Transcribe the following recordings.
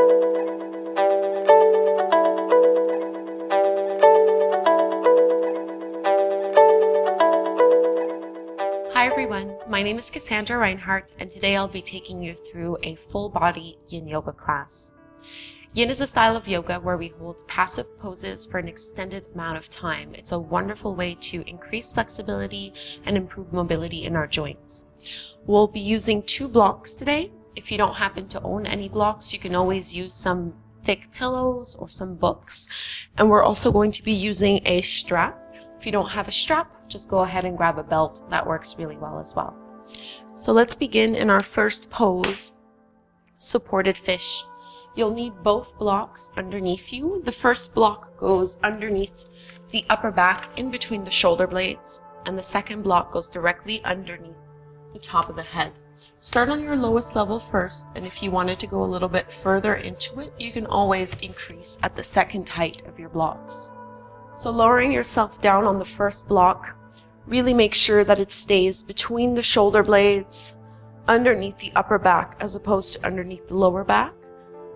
Hi everyone, my name is Kassandra Reinhardt, and today I'll be taking you through a full body Yin Yoga class. Yin is a style of yoga where we hold passive poses for an extended amount of time. It's a wonderful way to increase flexibility and improve mobility in our joints. We'll be using 2 blocks today. If you don't happen to own any blocks, you can always use some thick pillows or some books. And we're also going to be using a strap. If you don't have a strap, just go ahead and grab a belt. That works really well as well. So let's begin in our first pose, supported fish. You'll need both blocks underneath you. The first block goes underneath the upper back in between the shoulder blades, and the second block goes directly underneath the top of the head. Start on your lowest level first, and if you wanted to go a little bit further into it, you can always increase at the second height of your blocks. So lowering yourself down on the first block, really make sure that it stays between the shoulder blades, underneath the upper back as opposed to underneath the lower back.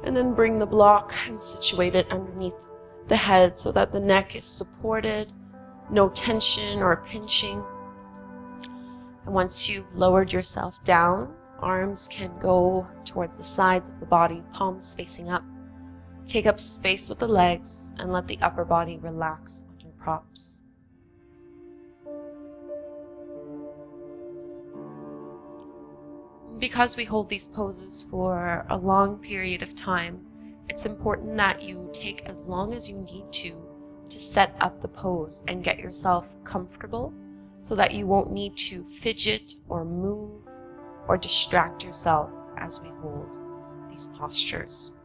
And then bring the block and situate it underneath the head so that the neck is supported, no tension or pinching. And once you've lowered yourself down, arms can go towards the sides of the body, palms facing up. Take up space with the legs and let the upper body relax on your props. Because we hold these poses for a long period of time, it's important that you take as long as you need to set up the pose and get yourself comfortable so that you won't need to fidget or move or distract yourself as we hold these postures.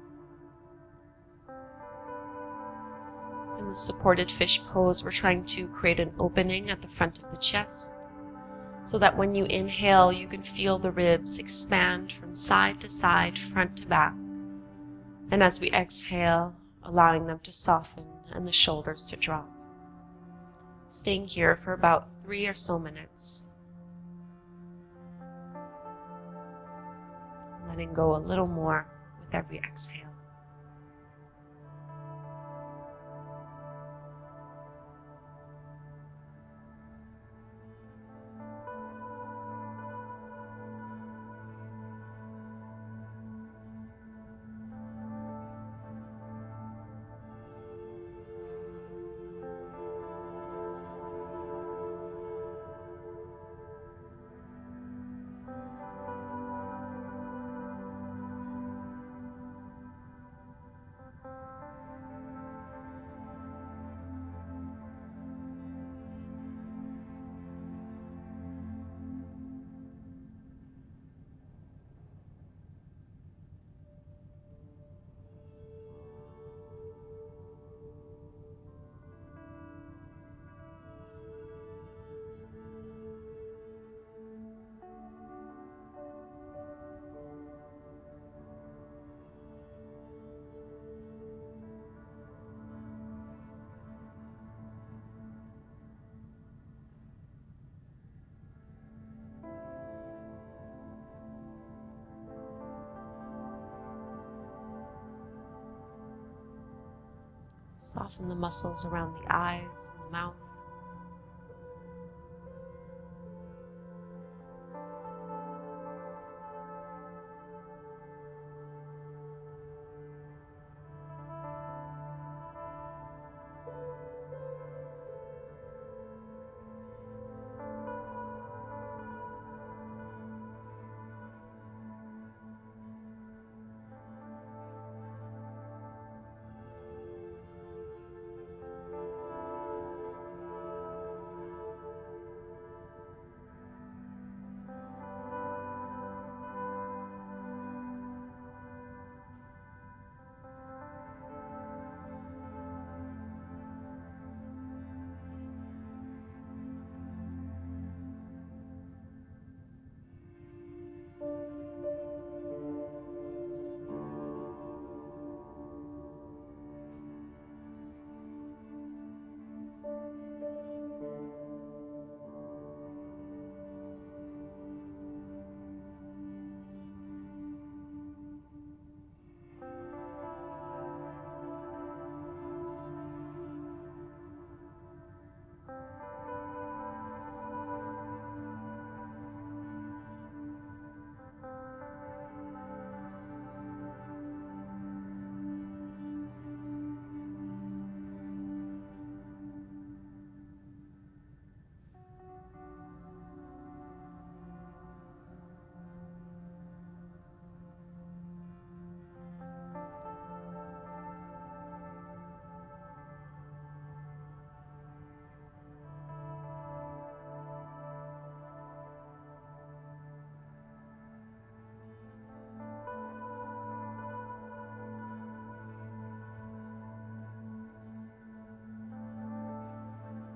In the supported fish pose, we're trying to create an opening at the front of the chest so that when you inhale, you can feel the ribs expand from side to side, front to back. And as we exhale, allowing them to soften and the shoulders to drop. Staying here for about 3 or so minutes. Letting go a little more with every exhale. Soften the muscles around the eyes and the mouth.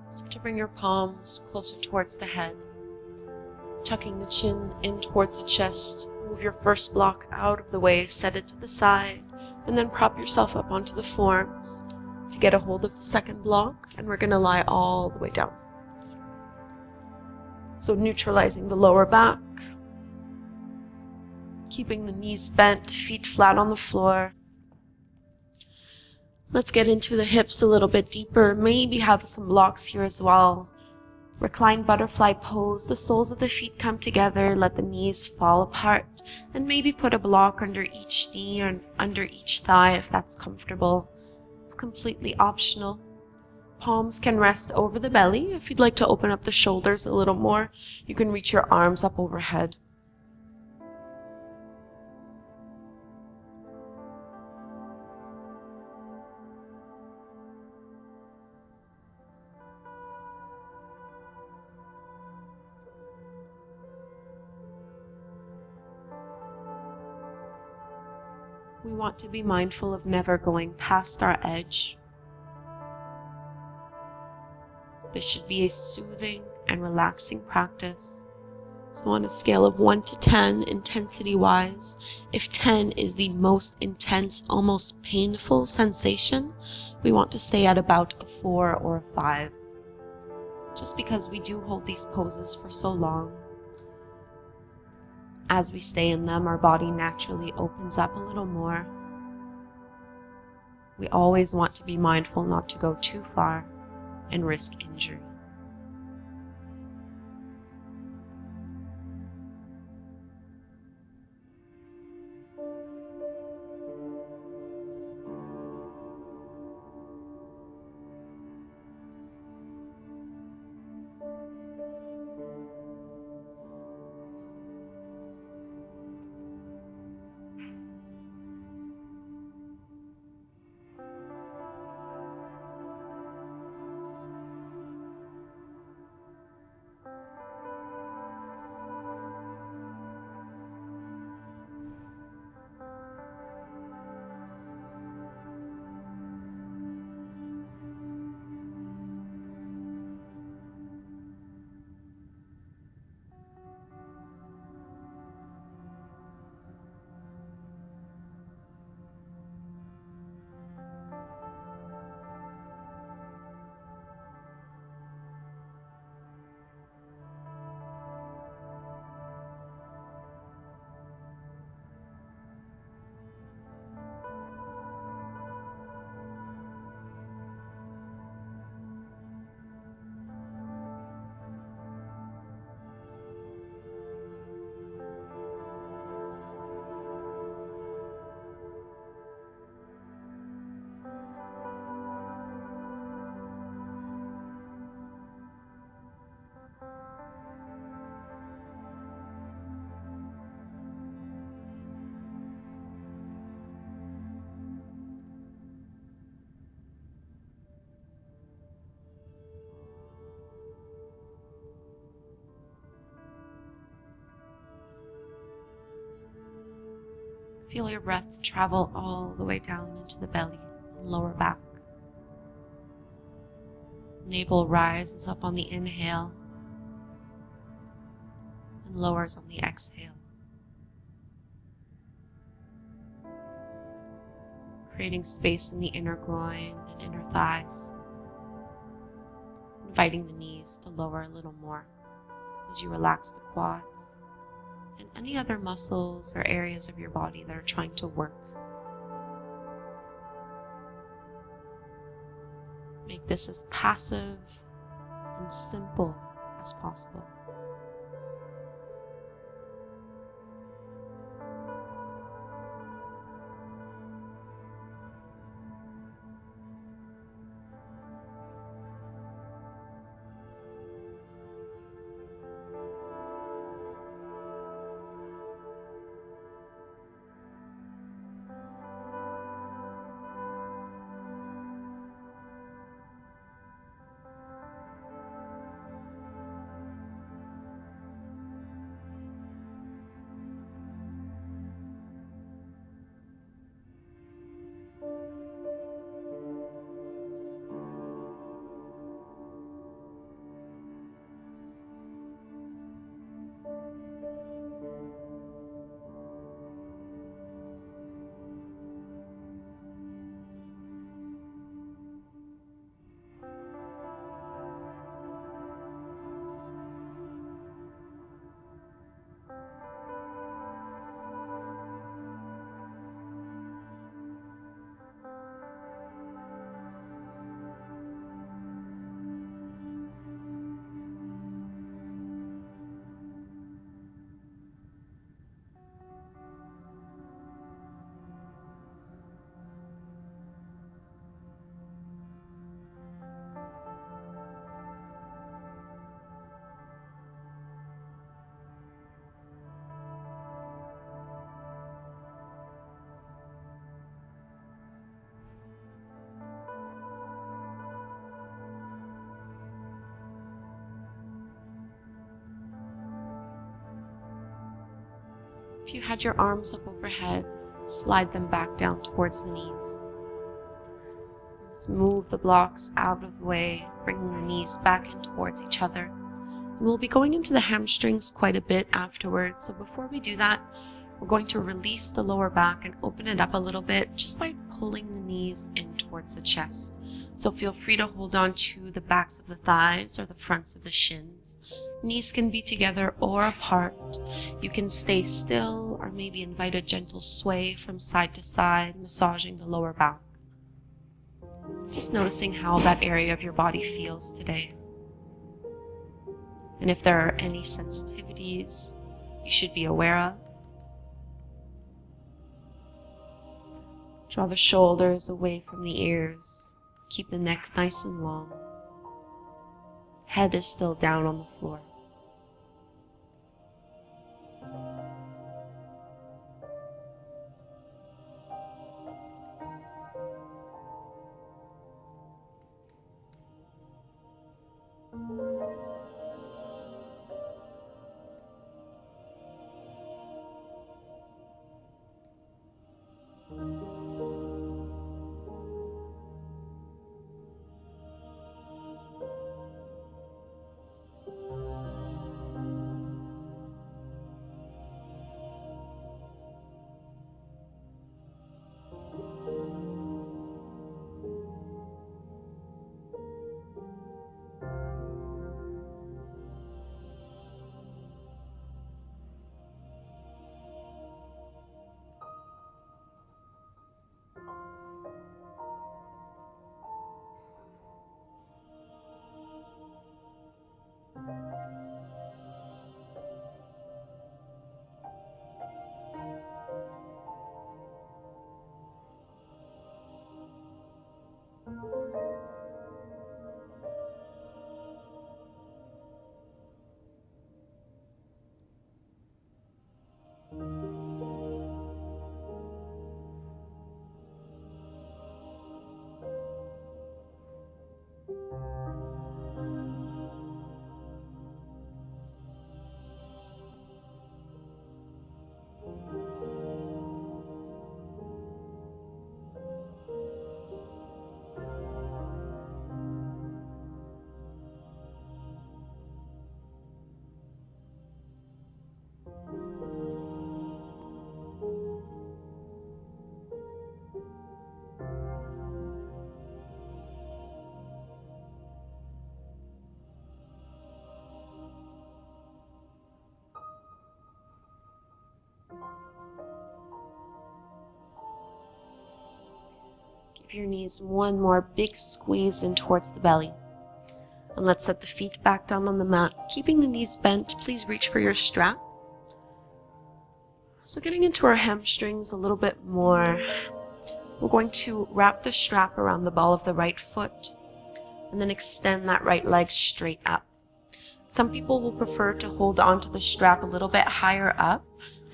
So to bring your palms closer towards the head, tucking the chin in towards the chest, move your first block out of the way, set it to the side, and then prop yourself up onto the forearms to get a hold of the second block, and we're going to lie all the way down. So neutralizing the lower back, keeping the knees bent, feet flat on the floor. Let's get into the hips a little bit deeper, maybe have some blocks here as well. Reclined butterfly pose, the soles of the feet come together, let the knees fall apart, and maybe put a block under each knee or under each thigh if that's comfortable. It's completely optional. Palms can rest over the belly. If you'd like to open up the shoulders a little more, you can reach your arms up overhead. We want to be mindful of never going past our edge. This should be a soothing and relaxing practice. So on a scale of 1 to 10, intensity-wise, if 10 is the most intense, almost painful sensation, we want to stay at about a 4 or a 5. Just because we do hold these poses for so long, as we stay in them, our body naturally opens up a little more. We always want to be mindful not to go too far and risk injury. Feel your breath travel all the way down into the belly and lower back. Navel rises up on the inhale and lowers on the exhale, creating space in the inner groin and inner thighs, inviting the knees to lower a little more as you relax the quads and any other muscles or areas of your body that are trying to work. Make this as passive and simple as possible. If you had your arms up overhead, slide them back down towards the knees. Let's move the blocks out of the way, bringing the knees back in towards each other. And we'll be going into the hamstrings quite a bit afterwards. So before we do that, we're going to release the lower back and open it up a little bit just by pulling the knees in towards the chest. So feel free to hold on to the backs of the thighs or the fronts of the shins. Knees can be together or apart. You can stay still or maybe invite a gentle sway from side to side, massaging the lower back. Just noticing how that area of your body feels today. And if there are any sensitivities you should be aware of. Draw the shoulders away from the ears. Keep the neck nice and long. Head is still down on the floor. Give your knees one more big squeeze in towards the belly. And let's set the feet back down on the mat. Keeping the knees bent, please reach for your strap. So getting into our hamstrings a little bit more, we're going to wrap the strap around the ball of the right foot and then extend that right leg straight up. Some people will prefer to hold onto the strap a little bit higher up.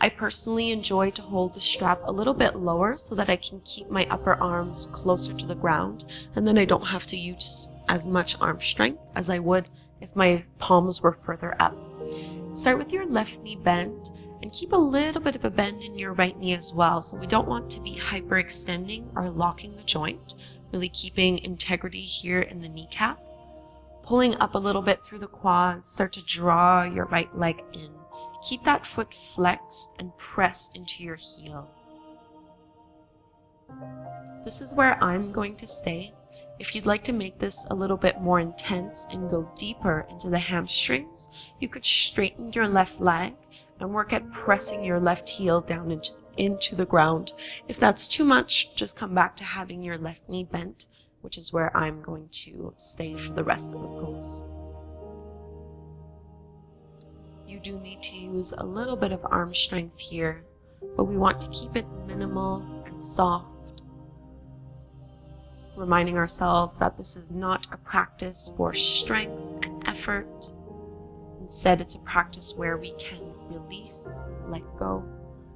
I personally enjoy to hold the strap a little bit lower so that I can keep my upper arms closer to the ground, and then I don't have to use as much arm strength as I would if my palms were further up. Start with your left knee bent and keep a little bit of a bend in your right knee as well. So we don't want to be hyperextending or locking the joint, really keeping integrity here in the kneecap. Pulling up a little bit through the quads, start to draw your right leg in. Keep that foot flexed and press into your heel. This is where I'm going to stay. If you'd like to make this a little bit more intense and go deeper into the hamstrings, you could straighten your left leg and work at pressing your left heel down into the ground. If that's too much, just come back to having your left knee bent, which is where I'm going to stay for the rest of the pose. You do need to use a little bit of arm strength here, but we want to keep it minimal and soft. Reminding ourselves that this is not a practice for strength and effort. Instead, it's a practice where we can release, let go,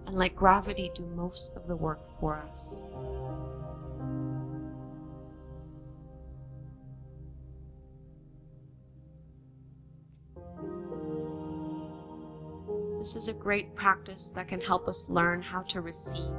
and let gravity do most of the work for us. This is a great practice that can help us learn how to receive.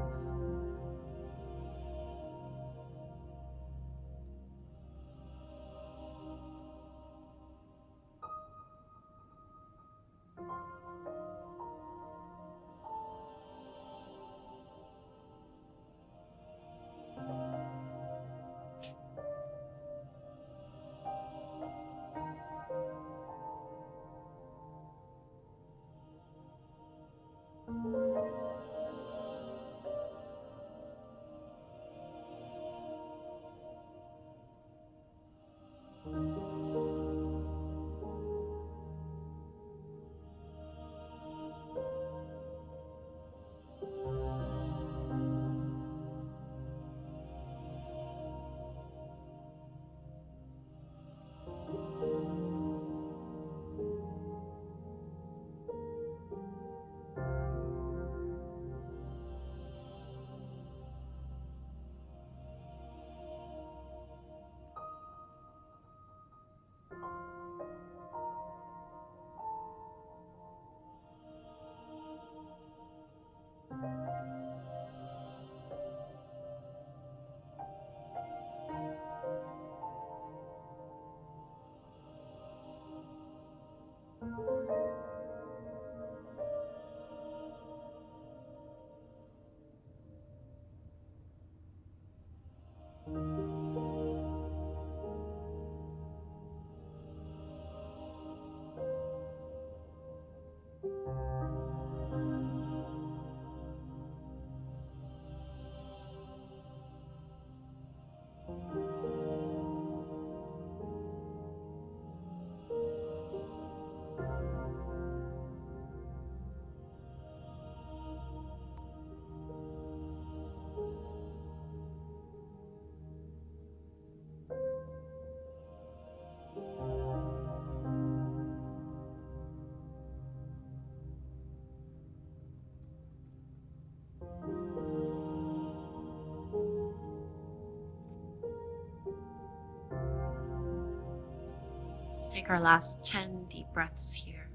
Let's take our last 10 deep breaths here.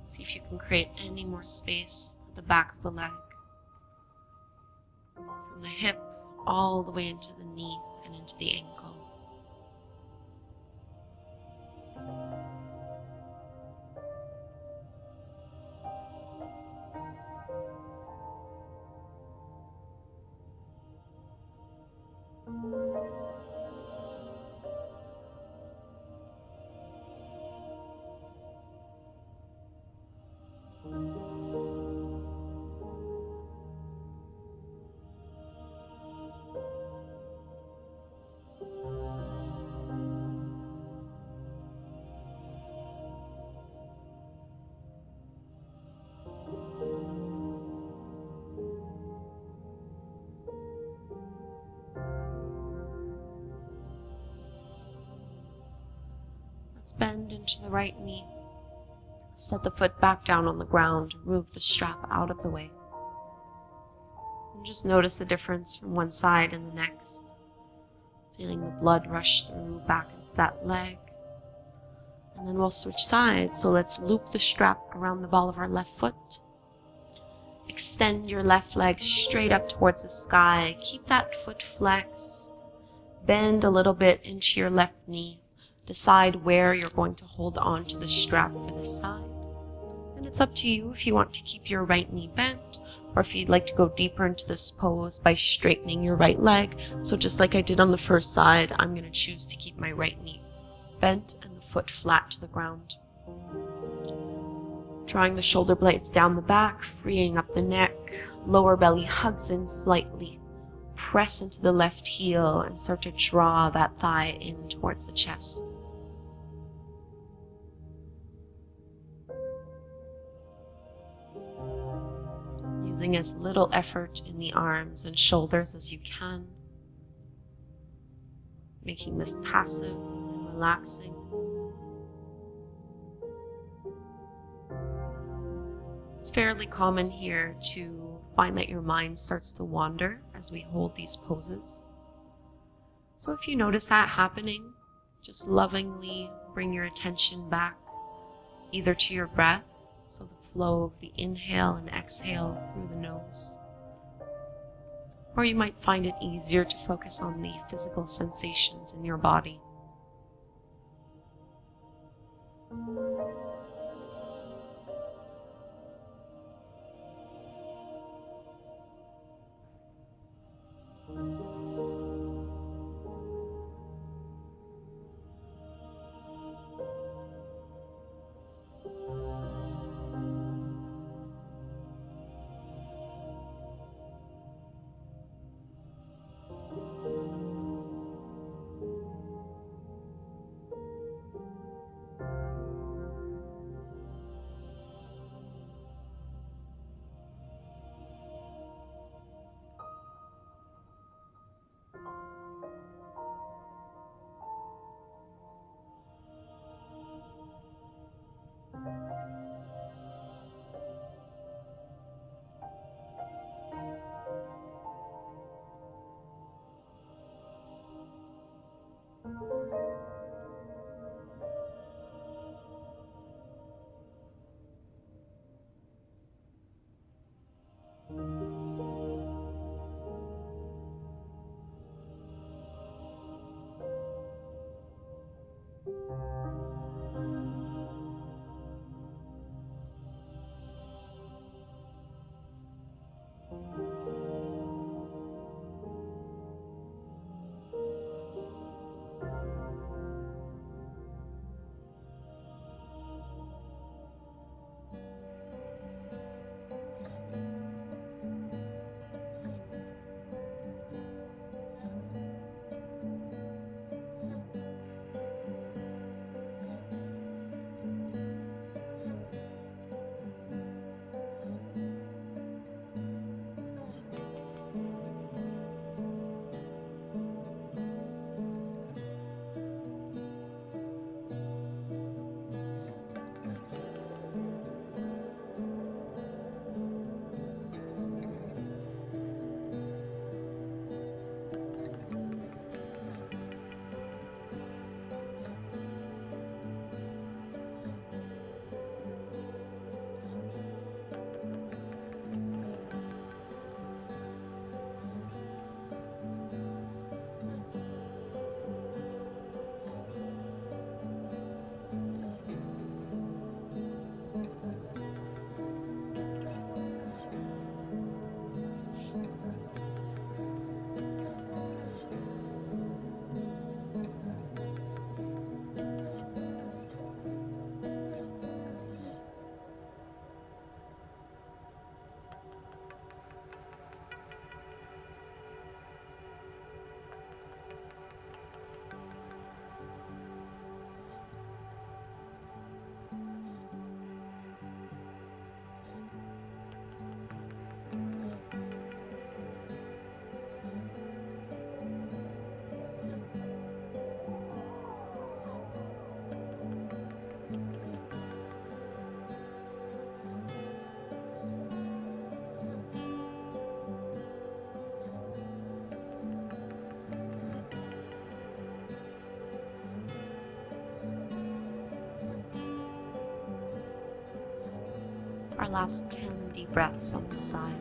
See if you can create any more space at the back of the leg. From the hip all the way into the knee and into the ankle. Let's bend into the right knee. Set the foot back down on the ground. Move the strap out of the way. And just notice the difference from one side and the next. Feeling the blood rush through back into that leg. And then we'll switch sides. So let's loop the strap around the ball of our left foot. Extend your left leg straight up towards the sky. Keep that foot flexed. Bend a little bit into your left knee. Decide where you're going to hold on to the strap for this side. And it's up to you if you want to keep your right knee bent or if you'd like to go deeper into this pose by straightening your right leg. So just like I did on the first side, I'm going to choose to keep my right knee bent and the foot flat to the ground. Drawing the shoulder blades down the back, freeing up the neck, lower belly hugs in slightly. Press into the left heel and start to draw that thigh in towards the chest. Using as little effort in the arms and shoulders as you can. Making this passive and relaxing. It's fairly common here to find that your mind starts to wander as we hold these poses. So if you notice that happening, just lovingly bring your attention back either to your breath, So the flow of the inhale and exhale through the nose. Or you might find it easier to focus on the physical sensations in your body. Our last 10 deep breaths on this side.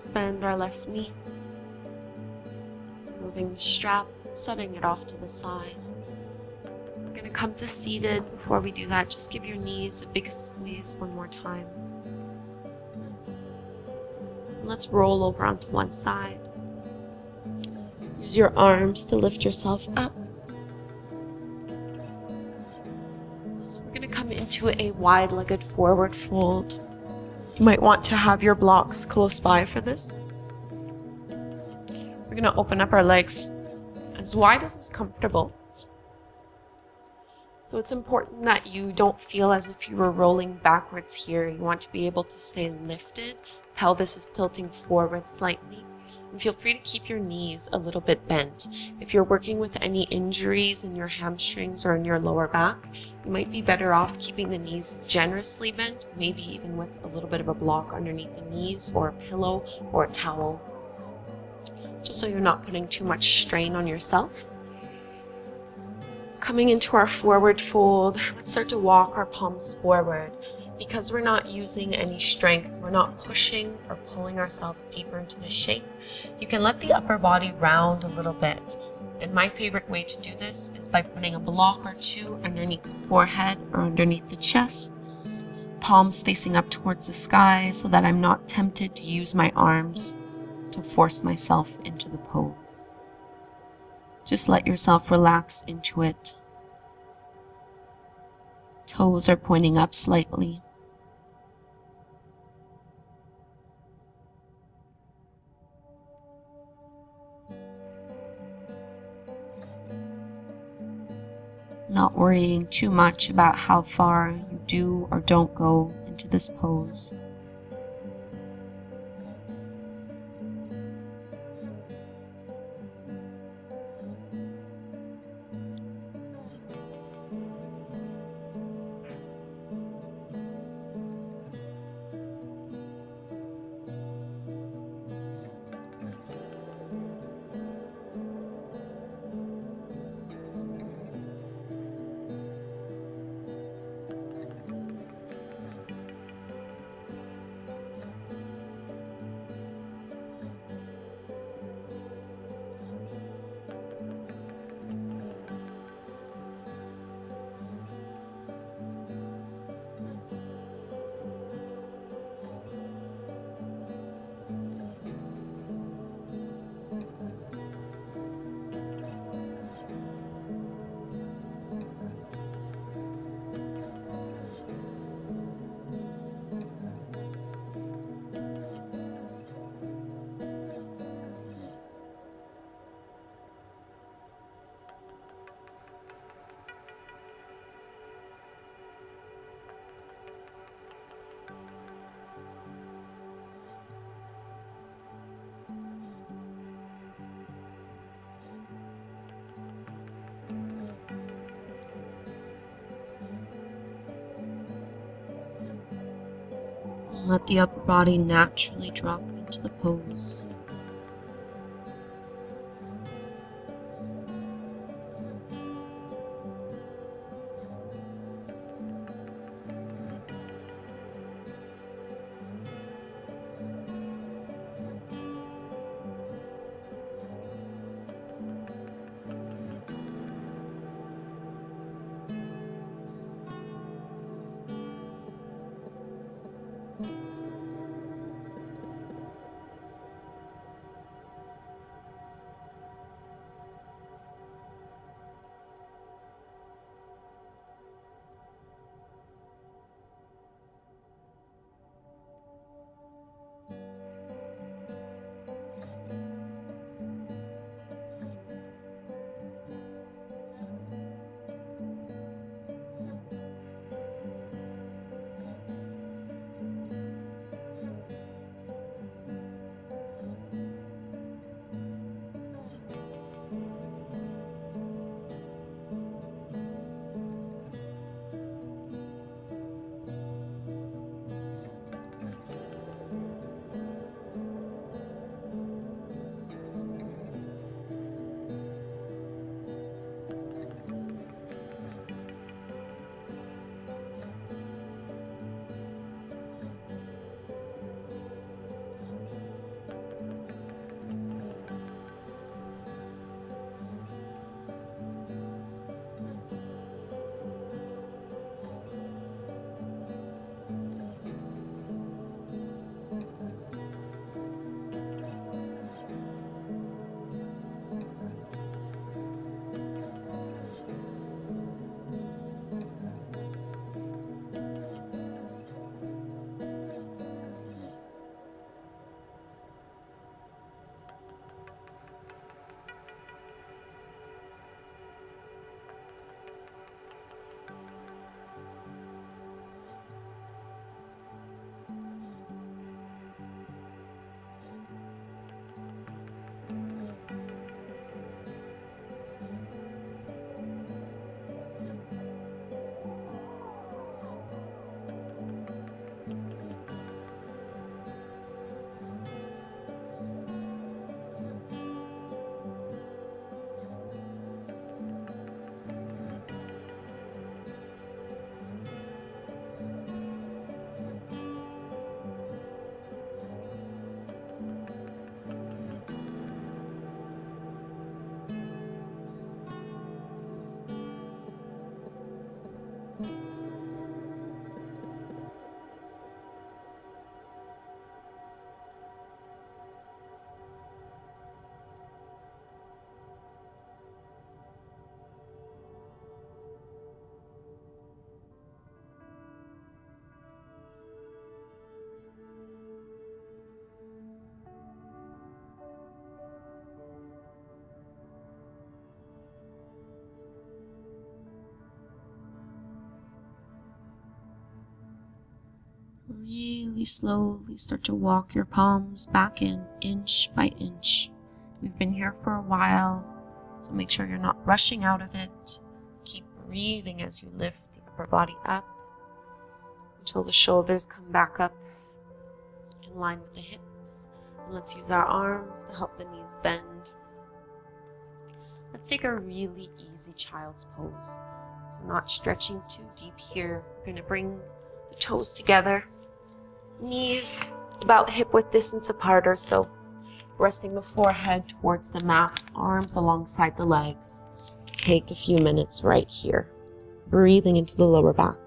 Let's bend our left knee, moving the strap, setting it off to the side. We're going to to come to seated. Before we do that, just give your knees a big squeeze one more time. Let's roll over onto one side. Use your arms to lift yourself up. So we're going to come into a wide-legged forward fold. You might want to have your blocks close by for this. We're going to open up our legs as wide as is comfortable. So it's important that you don't feel as if you were rolling backwards here. You want to be able to stay lifted. Pelvis is tilting forward slightly. And feel free to keep your knees a little bit bent. If you're working with any injuries in your hamstrings or in your lower back, you might be better off keeping the knees generously bent, maybe even with a little bit of a block underneath the knees or a pillow or a towel, just so you're not putting too much strain on yourself. Coming into our forward fold, let's start to walk our palms forward. Because we're not using any strength, we're not pushing or pulling ourselves deeper into the shape, you can let the upper body round a little bit. And my favorite way to do this is by putting a block or two underneath the forehead or underneath the chest, palms facing up towards the sky so that I'm not tempted to use my arms to force myself into the pose. Just let yourself relax into it. Toes are pointing up slightly. Not worrying too much about how far you do or don't go into this pose. Let the upper body naturally drop into the pose. really slowly start to walk your palms back in, inch by inch. We've been here for a while, so make sure you're not rushing out of it. Keep breathing as you lift the upper body up until the shoulders come back up in line with the hips. And let's use our arms to help the knees bend. Let's take a really easy child's pose. So not stretching too deep here. We're going to bring the toes together, knees about hip width distance apart or so. Resting the forehead towards the mat, arms alongside the legs. Take a few minutes right here, breathing into the lower back.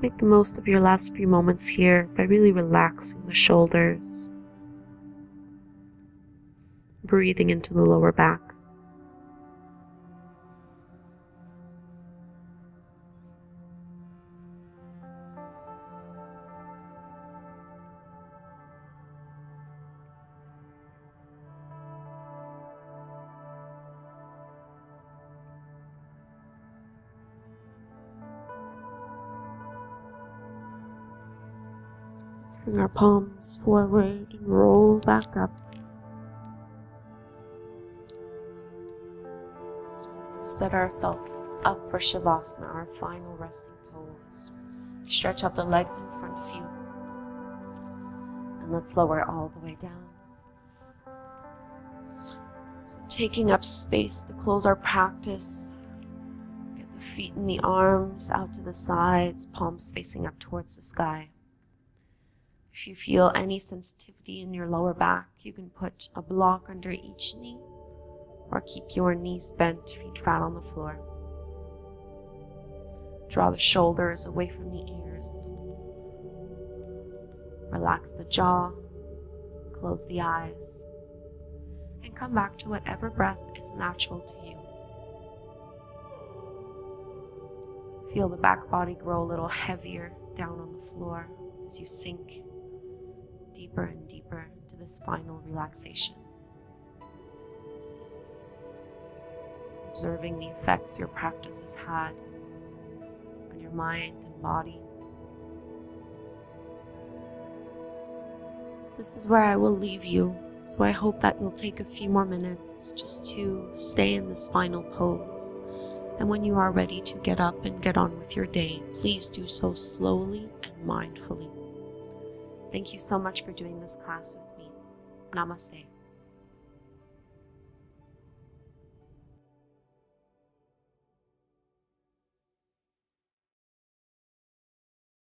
Make the most of your last few moments here by really relaxing the shoulders, breathing into the lower back. Let's bring our palms forward and roll back up. Set ourselves up for Savasana, our final resting pose. Stretch out the legs in front of you. And let's lower all the way down. So taking up space to close our practice. Get the feet and the arms out to the sides, palms facing up towards the sky. If you feel any sensitivity in your lower back, you can put a block under each knee or keep your knees bent, feet flat on the floor. Draw the shoulders away from the ears. Relax the jaw, close the eyes, and come back to whatever breath is natural to you. Feel the back body grow a little heavier down on the floor as you sink deeper and deeper into this final relaxation. Observing the effects your practice has had on your mind and body. This is where I will leave you, so I hope that you'll take a few more minutes just to stay in this final pose. And when you are ready to get up and get on with your day, please do so slowly and mindfully. Thank you so much for doing this class with me. Namaste.